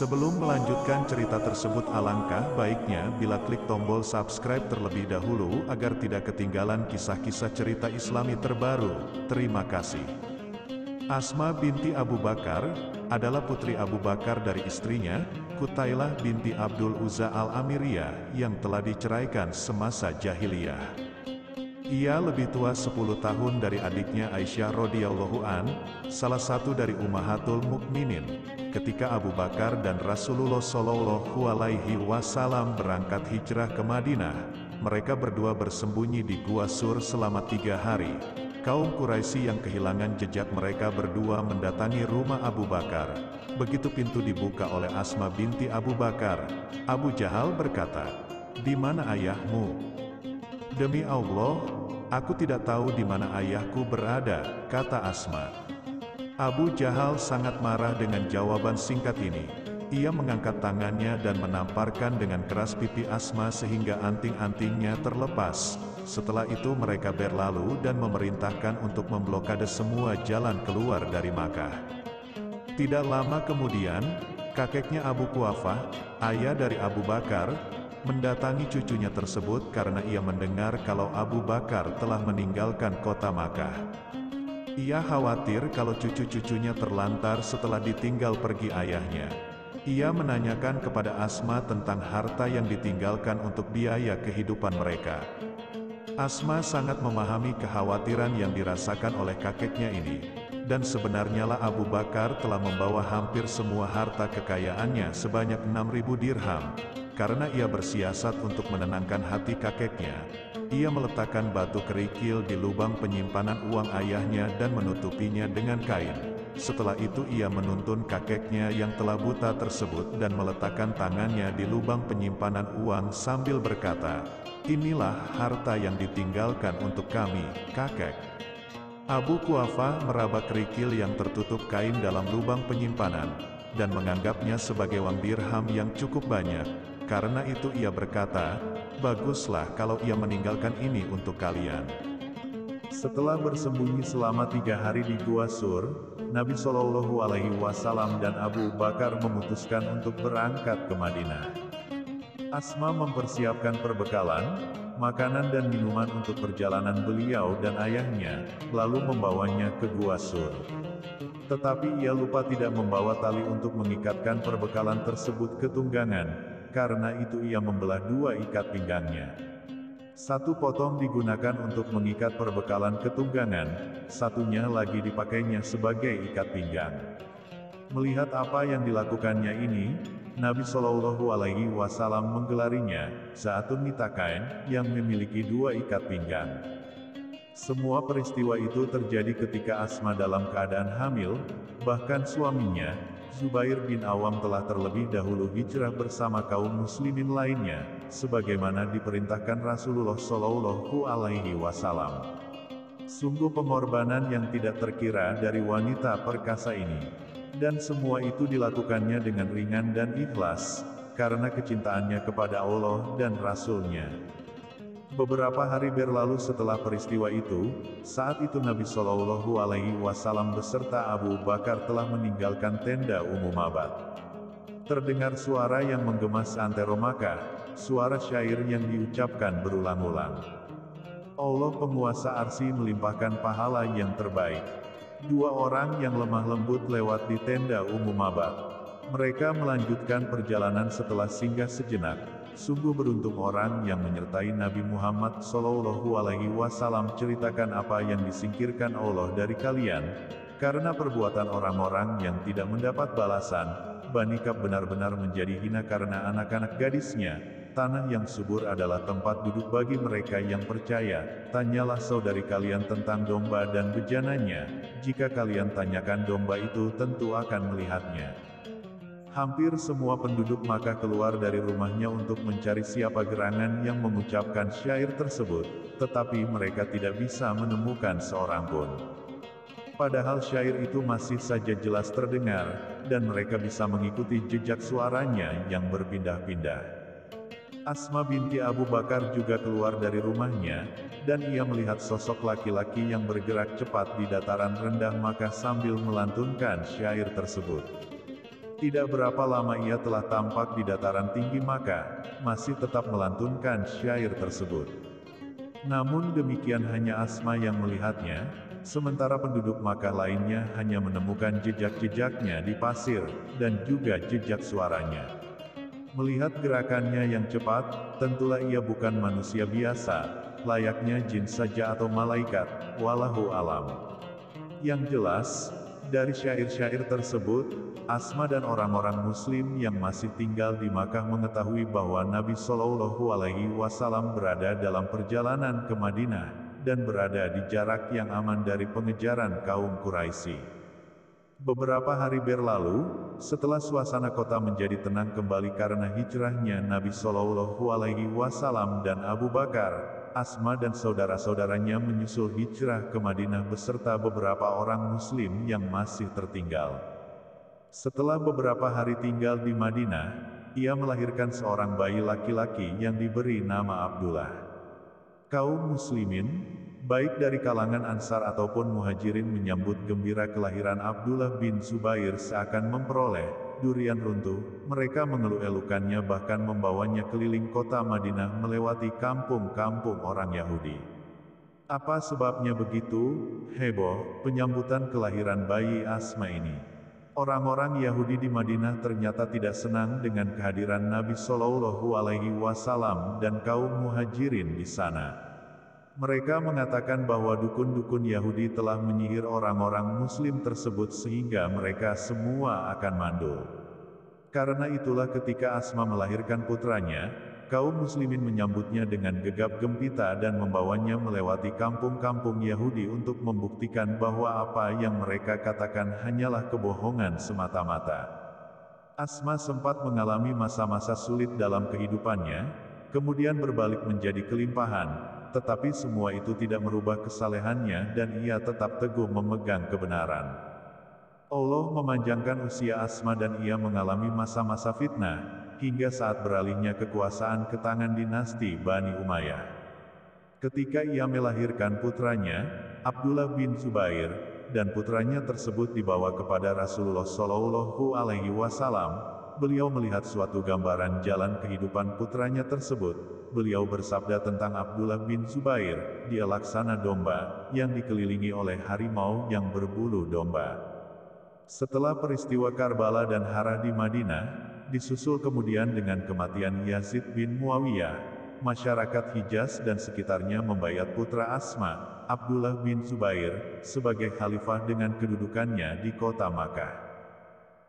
Sebelum melanjutkan cerita tersebut, alangkah baiknya bila klik tombol subscribe terlebih dahulu agar tidak ketinggalan kisah-kisah cerita Islami terbaru. Terima kasih. Asma binti Abu Bakar adalah putri Abu Bakar dari istrinya, Qutailah binti Abdul Uzza al-Amiriyah, yang telah diceraikan semasa jahiliyah. Ia lebih tua 10 tahun dari adiknya Aisyah radhiyallahu an, salah satu dari Ummahatul Mukminin. Ketika Abu Bakar dan Rasulullah Shallallahu Alaihi Wasallam berangkat hijrah ke Madinah, mereka berdua bersembunyi di Gua Sur selama 3 hari. Kaum Quraisy yang kehilangan jejak mereka berdua mendatangi rumah Abu Bakar. Begitu pintu dibuka oleh Asma binti Abu Bakar, Abu Jahal berkata, "Di mana ayahmu?" "Demi Allah, aku tidak tahu di mana ayahku berada," kata Asma. Abu Jahal sangat marah dengan jawaban singkat ini. Ia mengangkat tangannya dan menamparkan dengan keras pipi Asma sehingga anting-antingnya terlepas. Setelah itu mereka berlalu dan memerintahkan untuk memblokade semua jalan keluar dari Makkah. Tidak lama kemudian, kakeknya Abu Quhafah, ayah dari Abu Bakar, mendatangi cucunya tersebut karena ia mendengar kalau Abu Bakar telah meninggalkan kota Makkah. Ia khawatir kalau cucu-cucunya terlantar setelah ditinggal pergi ayahnya. Ia menanyakan kepada Asma tentang harta yang ditinggalkan untuk biaya kehidupan mereka. Asma sangat memahami kekhawatiran yang dirasakan oleh kakeknya ini. Dan sebenarnya lah Abu Bakar telah membawa hampir semua harta kekayaannya sebanyak 6.000 dirham. Karena ia bersiasat untuk menenangkan hati kakeknya, ia meletakkan batu kerikil di lubang penyimpanan uang ayahnya dan menutupinya dengan kain. Setelah itu ia menuntun kakeknya yang telah buta tersebut dan meletakkan tangannya di lubang penyimpanan uang sambil berkata, "Inilah harta yang ditinggalkan untuk kami, kakek." Abu Quhafah meraba kerikil yang tertutup kain dalam lubang penyimpanan, dan menganggapnya sebagai uang dirham yang cukup banyak. Karena itu ia berkata, "Baguslah kalau ia meninggalkan ini untuk kalian." Setelah bersembunyi selama 3 hari di Gua Sur, Nabi Shallallahu Alaihi Wasallam dan Abu Bakar memutuskan untuk berangkat ke Madinah. Asma mempersiapkan perbekalan, makanan dan minuman untuk perjalanan beliau dan ayahnya, lalu membawanya ke Gua Sur. Tetapi ia lupa tidak membawa tali untuk mengikatkan perbekalan tersebut ke tunggangan. Karena itu ia membelah 2 ikat pinggangnya. Satu potong digunakan untuk mengikat perbekalan ke tunggangan, satunya lagi dipakainya sebagai ikat pinggang. Melihat apa yang dilakukannya ini, Nabi Shallallahu Alaihi Wasallam menggelarinya Za'atun Nitaqain, yang memiliki 2 ikat pinggang. Semua peristiwa itu terjadi ketika Asma dalam keadaan hamil, bahkan suaminya, Zubair bin Awam telah terlebih dahulu hijrah bersama kaum muslimin lainnya, sebagaimana diperintahkan Rasulullah Shallallahu Alaihi Wasallam. Sungguh pengorbanan yang tidak terkira dari wanita perkasa ini. Dan semua itu dilakukannya dengan ringan dan ikhlas, karena kecintaannya kepada Allah dan Rasul-Nya. Beberapa hari berlalu setelah peristiwa itu, saat itu Nabi Shallallahu Alaihi Wasallam beserta Abu Bakar telah meninggalkan tenda umum Abad. Terdengar suara yang menggema seantero Makkah, suara syair yang diucapkan berulang-ulang. Allah penguasa arsy melimpahkan pahala yang terbaik. 2 orang yang lemah lembut lewat di tenda umum Abad. Mereka melanjutkan perjalanan setelah singgah sejenak. Sungguh beruntung orang yang menyertai Nabi Muhammad Shallallahu Alaihi Wasallam. Ceritakan apa yang disingkirkan Allah dari kalian, karena perbuatan orang-orang yang tidak mendapat balasan. Bani Ka'b benar-benar menjadi hina karena anak-anak gadisnya. Tanah yang subur adalah tempat duduk bagi mereka yang percaya. Tanyalah saudari kalian tentang domba dan bejananya. Jika kalian tanyakan domba itu, tentu akan melihatnya. Hampir semua penduduk Makkah keluar dari rumahnya untuk mencari siapa gerangan yang mengucapkan syair tersebut, tetapi mereka tidak bisa menemukan seorang pun. Padahal syair itu masih saja jelas terdengar, dan mereka bisa mengikuti jejak suaranya yang berpindah-pindah. Asma binti Abu Bakar juga keluar dari rumahnya, dan ia melihat sosok laki-laki yang bergerak cepat di dataran rendah Makkah sambil melantunkan syair tersebut. Tidak berapa lama ia telah tampak di dataran tinggi Makkah, masih tetap melantunkan syair tersebut. Namun demikian hanya Asma yang melihatnya, sementara penduduk Makkah lainnya hanya menemukan jejak-jejaknya di pasir, dan juga jejak suaranya. Melihat gerakannya yang cepat, tentulah ia bukan manusia biasa, layaknya jin saja atau malaikat, wallahu alam. Yang jelas, dari syair-syair tersebut, Asma dan orang-orang Muslim yang masih tinggal di Makkah mengetahui bahwa Nabi Shallallahu Alaihi Wasallam berada dalam perjalanan ke Madinah, dan berada di jarak yang aman dari pengejaran kaum Quraisy. Beberapa hari berlalu, setelah suasana kota menjadi tenang kembali karena hijrahnya Nabi Shallallahu Alaihi Wasallam dan Abu Bakar, Asma dan saudara-saudaranya menyusul hijrah ke Madinah beserta beberapa orang Muslim yang masih tertinggal. Setelah beberapa hari tinggal di Madinah, ia melahirkan seorang bayi laki-laki yang diberi nama Abdullah. Kaum Muslimin, baik dari kalangan Ansar ataupun Muhajirin menyambut gembira kelahiran Abdullah bin Zubair seakan memperoleh durian runtuh. Mereka mengeluh-elukannya bahkan membawanya keliling kota Madinah melewati kampung-kampung orang Yahudi. Apa sebabnya begitu heboh penyambutan kelahiran bayi Asma ini? Orang-orang Yahudi di Madinah ternyata tidak senang dengan kehadiran Nabi Shallallahu Alaihi Wasallam dan kaum Muhajirin di sana. Mereka mengatakan bahwa dukun-dukun Yahudi telah menyihir orang-orang Muslim tersebut sehingga mereka semua akan mandul. Karena itulah ketika Asma melahirkan putranya, kaum Muslimin menyambutnya dengan gegap gempita dan membawanya melewati kampung-kampung Yahudi untuk membuktikan bahwa apa yang mereka katakan hanyalah kebohongan semata-mata. Asma sempat mengalami masa-masa sulit dalam kehidupannya, kemudian berbalik menjadi kelimpahan. Tetapi semua itu tidak merubah kesalehannya dan ia tetap teguh memegang kebenaran. Allah memanjangkan usia Asma dan ia mengalami masa-masa fitnah, hingga saat beralihnya kekuasaan ke tangan dinasti Bani Umayyah. Ketika ia melahirkan putranya, Abdullah bin Zubair, dan putranya tersebut dibawa kepada Rasulullah Shallallahu Alaihi Wasallam, beliau melihat suatu gambaran jalan kehidupan putranya tersebut. Beliau bersabda tentang Abdullah bin Zubair, dia laksana domba, yang dikelilingi oleh harimau yang berbulu domba. Setelah peristiwa Karbala dan Harah di Madinah, disusul kemudian dengan kematian Yazid bin Muawiyah, masyarakat Hijaz dan sekitarnya membayat putra Asma, Abdullah bin Zubair, sebagai khalifah dengan kedudukannya di kota Makkah.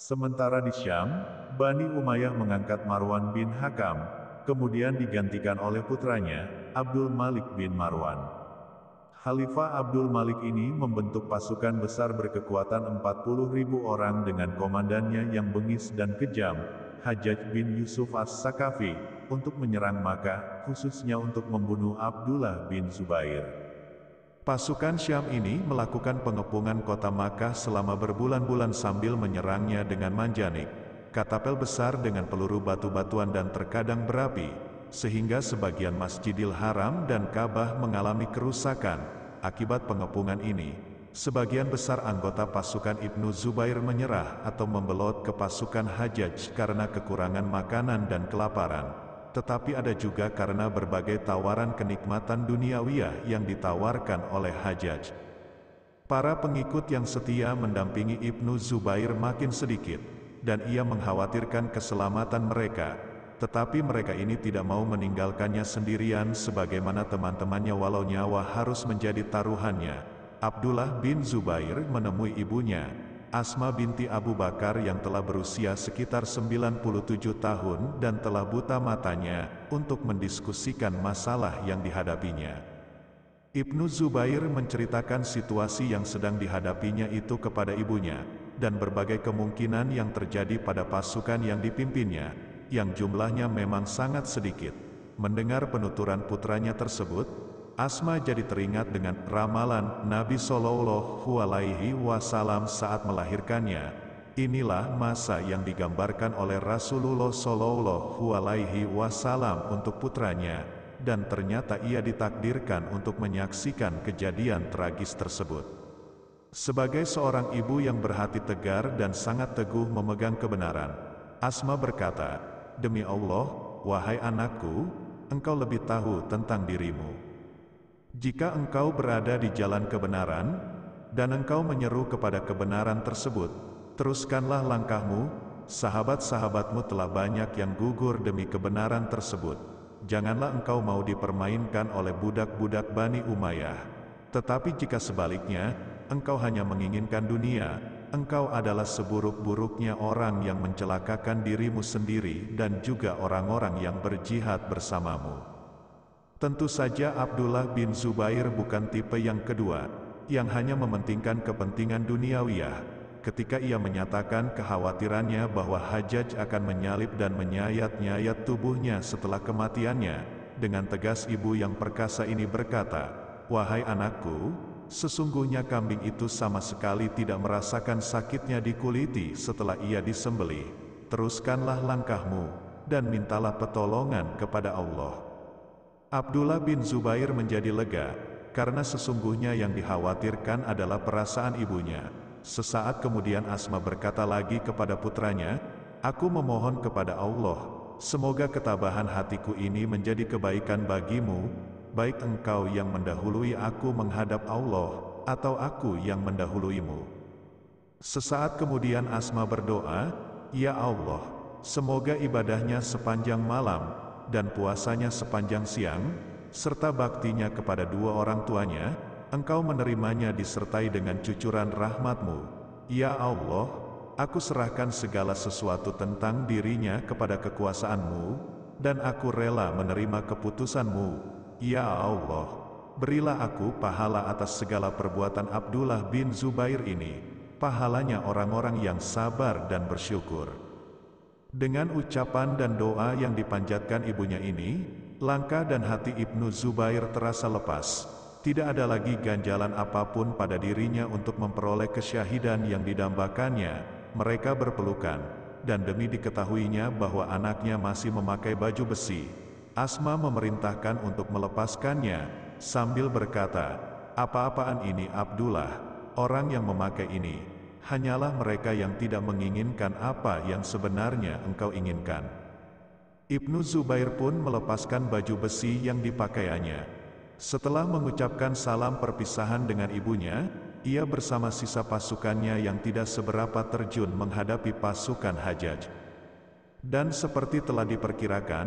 Sementara di Syam, Bani Umayyah mengangkat Marwan bin Hakam, kemudian digantikan oleh putranya, Abdul Malik bin Marwan. Khalifah Abdul Malik ini membentuk pasukan besar berkekuatan 40.000 orang dengan komandannya yang bengis dan kejam, Hajjaj bin Yusuf As-Sakafi, untuk menyerang Makkah, khususnya untuk membunuh Abdullah bin Zubair. Pasukan Syam ini melakukan pengepungan kota Makkah selama berbulan-bulan sambil menyerangnya dengan manjanik, katapel besar dengan peluru batu-batuan dan terkadang berapi, sehingga sebagian Masjidil Haram dan Ka'bah mengalami kerusakan. Akibat pengepungan ini, sebagian besar anggota pasukan Ibnu Zubair menyerah atau membelot ke pasukan Hajjaj karena kekurangan makanan dan kelaparan, tetapi ada juga karena berbagai tawaran kenikmatan duniawiyah yang ditawarkan oleh Hajjaj. Para pengikut yang setia mendampingi Ibnu Zubair makin sedikit, dan ia mengkhawatirkan keselamatan mereka. Tetapi mereka ini tidak mau meninggalkannya sendirian sebagaimana teman-temannya walau nyawa harus menjadi taruhannya. Abdullah bin Zubair menemui ibunya, Asma binti Abu Bakar yang telah berusia sekitar 97 tahun dan telah buta matanya, untuk mendiskusikan masalah yang dihadapinya. Ibnu Zubair menceritakan situasi yang sedang dihadapinya itu kepada ibunya, dan berbagai kemungkinan yang terjadi pada pasukan yang dipimpinnya, yang jumlahnya memang sangat sedikit. Mendengar penuturan putranya tersebut, Asma jadi teringat dengan ramalan Nabi Shallallahu Alaihi Wasallam saat melahirkannya. Inilah masa yang digambarkan oleh Rasulullah Shallallahu Alaihi Wasallam untuk putranya, dan ternyata ia ditakdirkan untuk menyaksikan kejadian tragis tersebut. Sebagai seorang ibu yang berhati tegar dan sangat teguh memegang kebenaran, Asma berkata, "Demi Allah, wahai anakku, engkau lebih tahu tentang dirimu. Jika engkau berada di jalan kebenaran, dan engkau menyeru kepada kebenaran tersebut, teruskanlah langkahmu. Sahabat-sahabatmu telah banyak yang gugur demi kebenaran tersebut. Janganlah engkau mau dipermainkan oleh budak-budak Bani Umayyah. Tetapi jika sebaliknya, engkau hanya menginginkan dunia, engkau adalah seburuk-buruknya orang yang mencelakakan dirimu sendiri dan juga orang-orang yang berjihad bersamamu." Tentu saja Abdullah bin Zubair bukan tipe yang kedua, yang hanya mementingkan kepentingan duniawiyah. Ketika ia menyatakan kekhawatirannya bahwa Hajjaj akan menyalib dan menyayat-nyayat tubuhnya setelah kematiannya, dengan tegas ibu yang perkasa ini berkata, "Wahai anakku, sesungguhnya kambing itu sama sekali tidak merasakan sakitnya dikuliti setelah ia disembelih. Teruskanlah langkahmu, dan mintalah pertolongan kepada Allah." Abdullah bin Zubair menjadi lega, karena sesungguhnya yang dikhawatirkan adalah perasaan ibunya. Sesaat kemudian Asma berkata lagi kepada putranya, "Aku memohon kepada Allah, semoga ketabahan hatiku ini menjadi kebaikan bagimu, baik engkau yang mendahului aku menghadap Allah, atau aku yang mendahuluimu." Sesaat kemudian Asma berdoa, "Ya Allah, semoga ibadahnya sepanjang malam, dan puasanya sepanjang siang, serta baktinya kepada dua orang tuanya, engkau menerimanya disertai dengan cucuran rahmat-Mu. Ya Allah, aku serahkan segala sesuatu tentang dirinya kepada kekuasaan-Mu, dan aku rela menerima keputusan-Mu. Ya Allah, berilah aku pahala atas segala perbuatan Abdullah bin Zubair ini, pahalanya orang-orang yang sabar dan bersyukur." Dengan ucapan dan doa yang dipanjatkan ibunya ini, langkah dan hati Ibnu Zubair terasa lepas. Tidak ada lagi ganjalan apapun pada dirinya untuk memperoleh kesyahidan yang didambakannya. Mereka berpelukan, dan demi diketahuinya bahwa anaknya masih memakai baju besi, Asma memerintahkan untuk melepaskannya, sambil berkata, "Apa-apaan ini Abdullah? Orang yang memakai ini hanyalah mereka yang tidak menginginkan apa yang sebenarnya engkau inginkan." Ibnu Zubair pun melepaskan baju besi yang dipakaiannya. Setelah mengucapkan salam perpisahan dengan ibunya, ia bersama sisa pasukannya yang tidak seberapa terjun menghadapi pasukan Hajjaj. Dan seperti telah diperkirakan,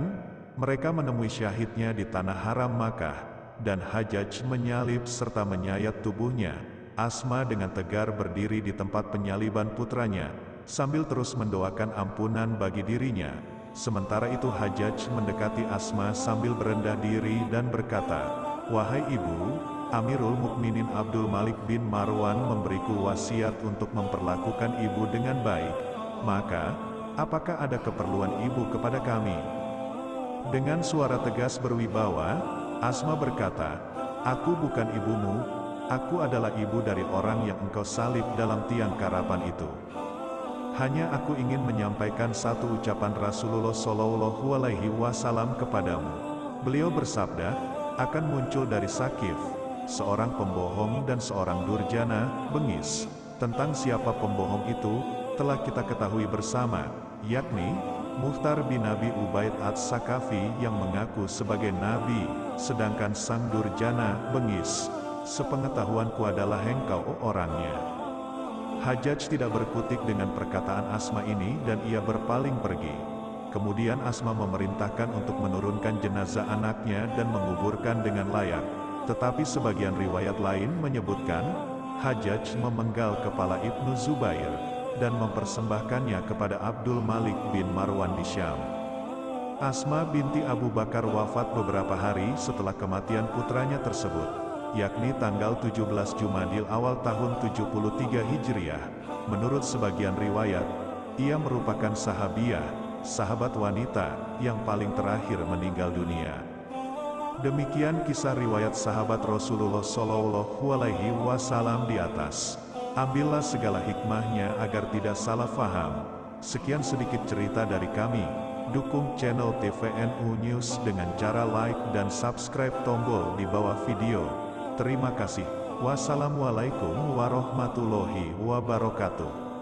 mereka menemui syahidnya di tanah haram Makkah, dan Hajjaj menyalib serta menyayat tubuhnya. Asma dengan tegar berdiri di tempat penyaliban putranya, sambil terus mendoakan ampunan bagi dirinya. Sementara itu Hajjaj mendekati Asma sambil berendah diri dan berkata, "Wahai ibu, Amirul Mukminin Abdul Malik bin Marwan memberiku wasiat untuk memperlakukan ibu dengan baik. Maka, apakah ada keperluan ibu kepada kami?" Dengan suara tegas berwibawa, Asma berkata, "Aku bukan ibumu, aku adalah ibu dari orang yang engkau salib dalam tiang karapan itu. Hanya aku ingin menyampaikan satu ucapan Rasulullah Shallallahu Alaihi Wasallam kepadamu. Beliau bersabda, akan muncul dari Sakif seorang pembohong dan seorang durjana, bengis. Tentang siapa pembohong itu, telah kita ketahui bersama, yakni Muhtar bin Nabi Ubaid Ats-Sakafi yang mengaku sebagai Nabi, sedangkan sang durjana, bengis, sepengetahuanku adalah engkau orangnya." Hajjaj tidak berkutik dengan perkataan Asma ini dan ia berpaling pergi. Kemudian Asma memerintahkan untuk menurunkan jenazah anaknya dan menguburkan dengan layak. Tetapi sebagian riwayat lain menyebutkan, Hajjaj memenggal kepala Ibnu Zubair dan mempersembahkannya kepada Abdul Malik bin Marwan di Syam. Asma binti Abu Bakar wafat beberapa hari setelah kematian putranya tersebut, yakni tanggal 17 Jumadil awal tahun 73 Hijriah. Menurut sebagian riwayat, ia merupakan sahabiah, sahabat wanita yang paling terakhir meninggal dunia. Demikian kisah riwayat sahabat Rasulullah Shallallahu Alaihi Wasallam di atas. Ambillah segala hikmahnya agar tidak salah faham. Sekian sedikit cerita dari kami. Dukung channel TVNU News dengan cara like dan subscribe tombol di bawah video. Terima kasih. Wassalamualaikum warahmatullahi wabarakatuh.